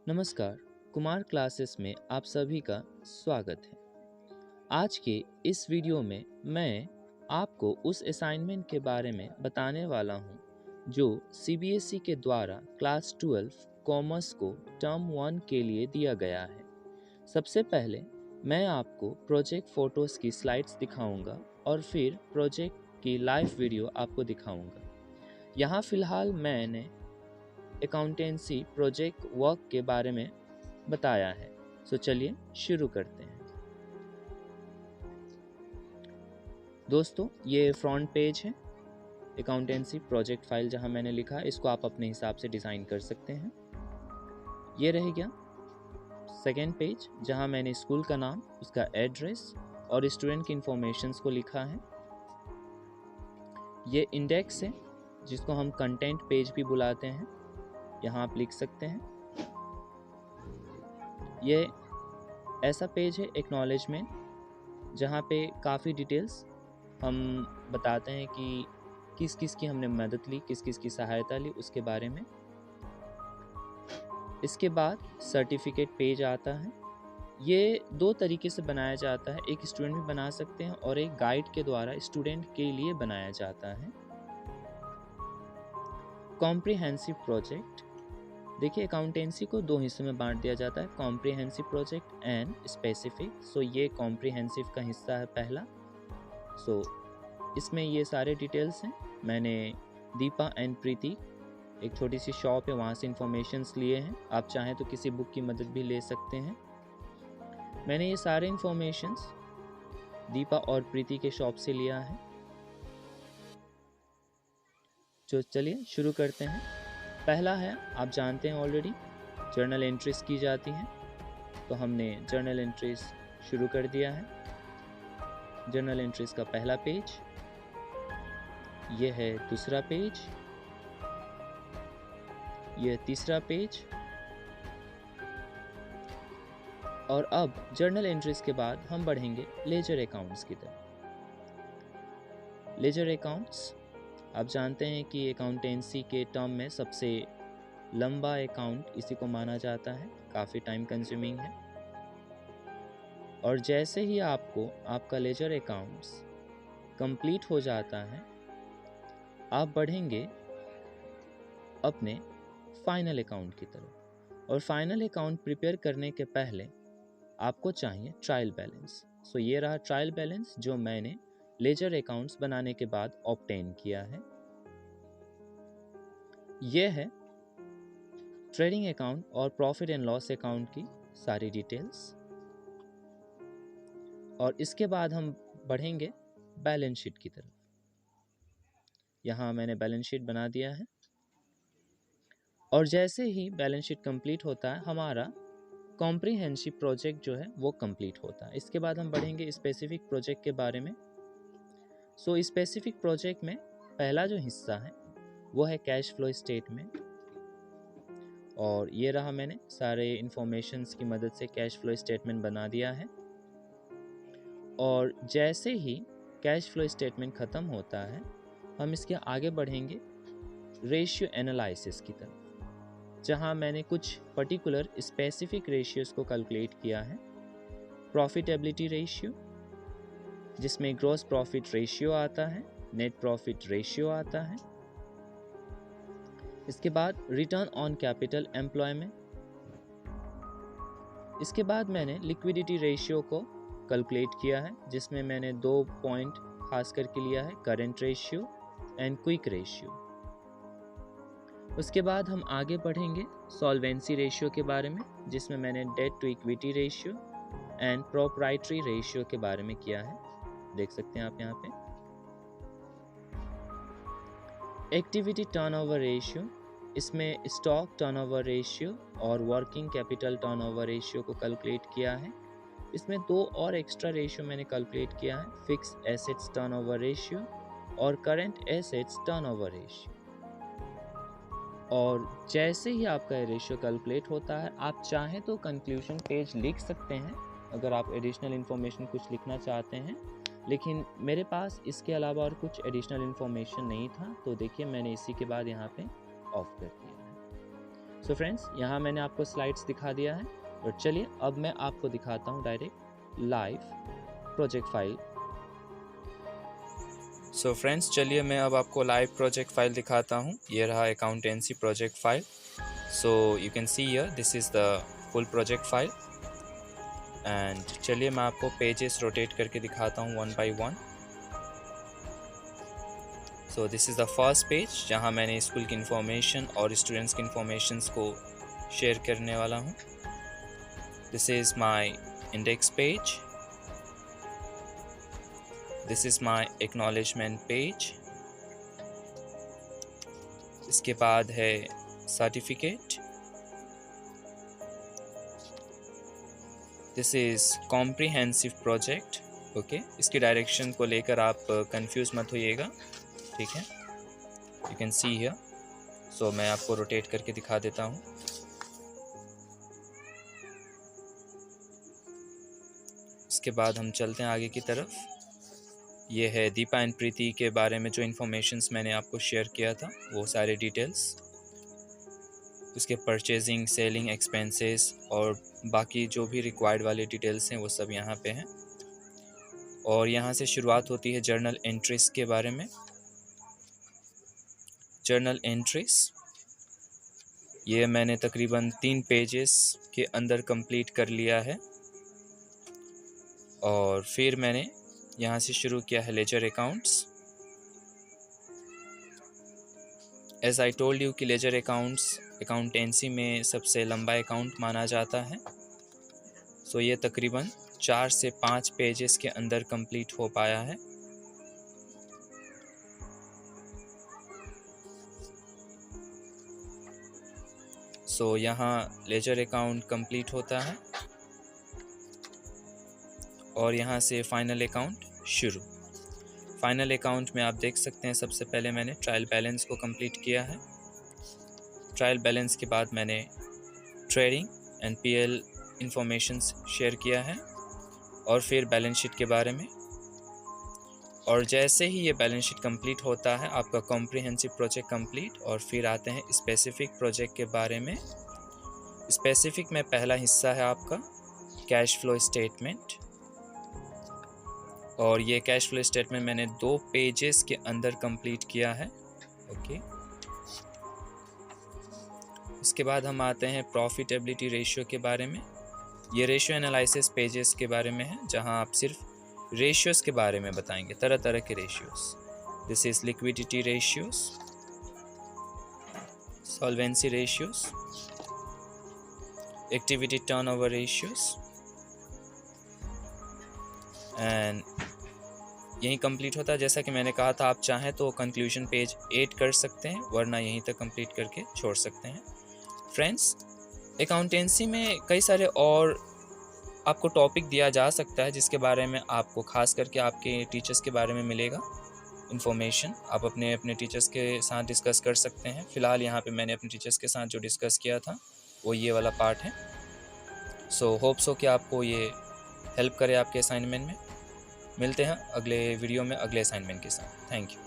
नमस्कार, कुमार क्लासेस में आप सभी का स्वागत है। आज के इस वीडियो में मैं आपको उस असाइनमेंट के बारे में बताने वाला हूं जो सीबीएसई के द्वारा क्लास 12 कॉमर्स को टर्म 1 के लिए दिया गया है। सबसे पहले मैं आपको प्रोजेक्ट फ़ोटोज़ की स्लाइड्स दिखाऊंगा और फिर प्रोजेक्ट की लाइव वीडियो आपको दिखाऊंगा। यहाँ फ़िलहाल मैंने अकाउंटेंसी प्रोजेक्ट वर्क के बारे में बताया है। सो चलिए शुरू करते हैं। दोस्तों, ये फ्रंट पेज है अकाउंटेंसी प्रोजेक्ट फाइल जहां मैंने लिखा है। इसको आप अपने हिसाब से डिज़ाइन कर सकते हैं। ये रह गया सेकेंड पेज जहां मैंने स्कूल का नाम, उसका एड्रेस और स्टूडेंट की इंफॉर्मेशंस को लिखा है। ये इंडेक्स है जिसको हम कंटेंट पेज भी बुलाते हैं, यहाँ आप लिख सकते हैं। ये ऐसा पेज है एक्नॉलेजमेंट जहाँ पे काफ़ी डिटेल्स हम बताते हैं कि किस किस की हमने मदद ली, किस किस की सहायता ली, उसके बारे में। इसके बाद सर्टिफिकेट पेज आता है। ये दो तरीके से बनाया जाता है, एक स्टूडेंट भी बना सकते हैं और एक गाइड के द्वारा स्टूडेंट के लिए बनाया जाता है। कॉम्प्रिहेंसिव प्रोजेक्ट, देखिए अकाउंटेंसी को दो हिस्सों में बांट दिया जाता है, कॉम्प्रिहेंसिव प्रोजेक्ट एंड स्पेसिफिक। सो ये कॉम्प्रिहेंसिव का हिस्सा है पहला। सो इसमें ये सारे डिटेल्स हैं। मैंने दीपा एंड प्रीति, एक छोटी सी शॉप है, वहाँ से इंफॉर्मेशंस लिए हैं। आप चाहें तो किसी बुक की मदद भी ले सकते हैं। मैंने ये सारे इंफॉर्मेशंस दीपा और प्रीति के शॉप से लिया है। तो चलिए शुरू करते हैं। पहला है, आप जानते हैं ऑलरेडी, जर्नल एंट्रीज की जाती हैं। तो हमने जर्नल एंट्रीज शुरू कर दिया है। जर्नल एंट्रीज का पहला पेज, ये है दूसरा पेज, ये तीसरा पेज। और अब जर्नल एंट्रीज के बाद हम बढ़ेंगे लेजर अकाउंट्स की तरफ। लेजर अकाउंट्स, आप जानते हैं कि अकाउंटेंसी के टर्म में सबसे लंबा अकाउंट इसी को माना जाता है, काफ़ी टाइम कंज्यूमिंग है। और जैसे ही आपको आपका लेजर अकाउंट्स कंप्लीट हो जाता है, आप बढ़ेंगे अपने फाइनल अकाउंट की तरफ। और फाइनल अकाउंट प्रिपेयर करने के पहले आपको चाहिए ट्रायल बैलेंस। सो ये रहा ट्रायल बैलेंस जो मैंने लेजर अकाउंट्स बनाने के बाद ऑब्टेन किया है। ये है ट्रेडिंग अकाउंट और प्रॉफिट एंड लॉस अकाउंट की सारी डिटेल्स। और इसके बाद हम बढ़ेंगे बैलेंस शीट की तरफ। यहाँ मैंने बैलेंस शीट बना दिया है। और जैसे ही बैलेंस शीट कंप्लीट होता है, हमारा कॉम्प्रिहेंसिव प्रोजेक्ट जो है वो कंप्लीट होता है। इसके बाद हम बढ़ेंगे स्पेसिफिक प्रोजेक्ट के बारे में। सो स्पेसिफिक प्रोजेक्ट में पहला जो हिस्सा है वो है कैश फ्लो स्टेटमेंट। और ये रहा, मैंने सारे इंफॉर्मेशंस की मदद से कैश फ्लो स्टेटमेंट बना दिया है। और जैसे ही कैश फ्लो स्टेटमेंट ख़त्म होता है, हम इसके आगे बढ़ेंगे रेशियो एनालिसिस की तरफ, जहां मैंने कुछ पर्टिकुलर स्पेसिफिक रेशियोज़ को कैलकुलेट किया है। प्रॉफिटेबिलिटी रेशियो, जिसमें ग्रॉस प्रॉफिट रेशियो आता है, नेट प्रॉफिट रेशियो आता है। इसके बाद रिटर्न ऑन कैपिटल एम्प्लॉयमेंट। इसके बाद मैंने लिक्विडिटी रेशियो को कैलकुलेट किया है, जिसमें मैंने 2 पॉइंट खास करके लिया है, current ratio and quick ratio. उसके बाद हम आगे बढ़ेंगे सॉल्वेंसी रेशियो के बारे में, जिसमें मैंने debt to equity ratio and proprietary ratio के बारे में किया है, देख सकते हैं आप यहाँ पे। एक्टिविटी टर्नओवर रेशियो, इसमें स्टॉक टर्नओवर रेशियो और वर्किंग कैपिटल टर्नओवर रेशियो को कैलकुलेट किया है। इसमें 2 और एक्स्ट्रा रेशियो मैंने कैलकुलेट किया है, फिक्स एसेट्स टर्नओवर रेशियो और करंट एसेट्स टर्नओवर रेशियो। और जैसे ही आपका ये रेशियो कैलकुलेट होता है, आप चाहें तो कंक्लूजन पेज लिख सकते हैं अगर आप एडिशनल इन्फॉर्मेशन कुछ लिखना चाहते हैं। लेकिन मेरे पास इसके अलावा और कुछ एडिशनल इन्फॉर्मेशन नहीं था, तो देखिए मैंने इसी के बाद यहाँ पे ऑफ कर दिया है। सो फ्रेंड्स, यहाँ मैंने आपको स्लाइड्स दिखा दिया है और चलिए अब मैं आपको दिखाता हूँ direct live project file. So friends, चलिए मैं अब आपको लाइव प्रोजेक्ट फाइल दिखाता हूँ। ये रहा accountancy project file. So you can see here this is the full project file. And चलिए मैं आपको पेजेस रोटेट करके दिखाता हूँ one by one. So this is the first page जहाँ मैंने स्कूल की इन्फॉर्मेशन और स्टूडेंट्स की इन्फॉर्मेशंस को शेयर करने वाला हूँ। This is my index page. This is my acknowledgement page. इसके बाद है certificate. This is comprehensive project. Okay, इसकी डायरेक्शन को लेकर आप कंफ्यूज मत होइएगा, ठीक है। You can see here. So मैं आपको रोटेट करके दिखा देता हूँ। इसके बाद हम चलते हैं आगे की तरफ। ये है दीपा एंड प्रीति के बारे में जो इन्फॉर्मेशंस मैंने आपको शेयर किया था, वो सारे डिटेल्स, उसके परचेजिंग, सेलिंग, एक्सपेंसेस और बाकी जो भी रिक्वायर्ड वाले डिटेल्स हैं वो सब यहाँ पे हैं। और यहाँ से शुरुआत होती है जर्नल एंट्रीज के बारे में। जर्नल एंट्रीज ये मैंने तकरीबन 3 पेजेस के अंदर कंप्लीट कर लिया है। और फिर मैंने यहाँ से शुरू किया है ledger accounts. As I told you कि लेजर अकाउंट्स अकाउंटेंसी में सबसे लंबा अकाउंट माना जाता है। सो ये तकरीबन 4 से 5 पेजेस के अंदर कंप्लीट हो पाया है। सो यहाँ लेजर अकाउंट कंप्लीट होता है और यहाँ से फाइनल अकाउंट शुरू। फाइनल अकाउंट में आप देख सकते हैं सबसे पहले मैंने ट्रायल बैलेंस को कंप्लीट किया है। ट्रायल बैलेंस के बाद मैंने trading and PL informations share किया है और फिर बैलेंस शीट के बारे में। और जैसे ही ये बैलेंस शीट कंप्लीट होता है आपका कॉम्प्रिहेंसिव प्रोजेक्ट कंप्लीट, और फिर आते हैं स्पेसिफिक प्रोजेक्ट के बारे में। स्पेसिफिक में पहला हिस्सा है आपका कैश फ्लो स्टेटमेंट, और ये कैश फ्लो स्टेटमेंट मैंने 2 पेजेस के अंदर कंप्लीट किया है। ओके, इसके बाद हम आते हैं प्रॉफिटेबिलिटी रेशियो के बारे में। ये रेशियो एनालिसिस पेजेस के बारे में है जहां आप सिर्फ रेशियोस के बारे में बताएंगे, तरह तरह के ratios. This is liquidity ratios, solvency ratios, activity turnover ratios, and यहीं कंप्लीट होता है। जैसा कि मैंने कहा था, आप चाहें तो कंक्लूजन पेज 8 कर सकते हैं, वरना यहीं तक कंप्लीट करके छोड़ सकते हैं। फ्रेंड्स, अकाउंटेंसी में कई सारे और आपको टॉपिक दिया जा सकता है जिसके बारे में आपको खास करके आपके टीचर्स के बारे में मिलेगा इन्फॉर्मेशन। आप अपने टीचर्स के साथ डिस्कस कर सकते हैं। फ़िलहाल यहाँ पे मैंने अपने टीचर्स के साथ जो डिस्कस किया था वो ये वाला पार्ट है। सो होप सो कि आपको ये हेल्प करे आपके असाइनमेंट में। मिलते हैं अगले वीडियो में अगले असाइनमेंट के साथ। Thank you.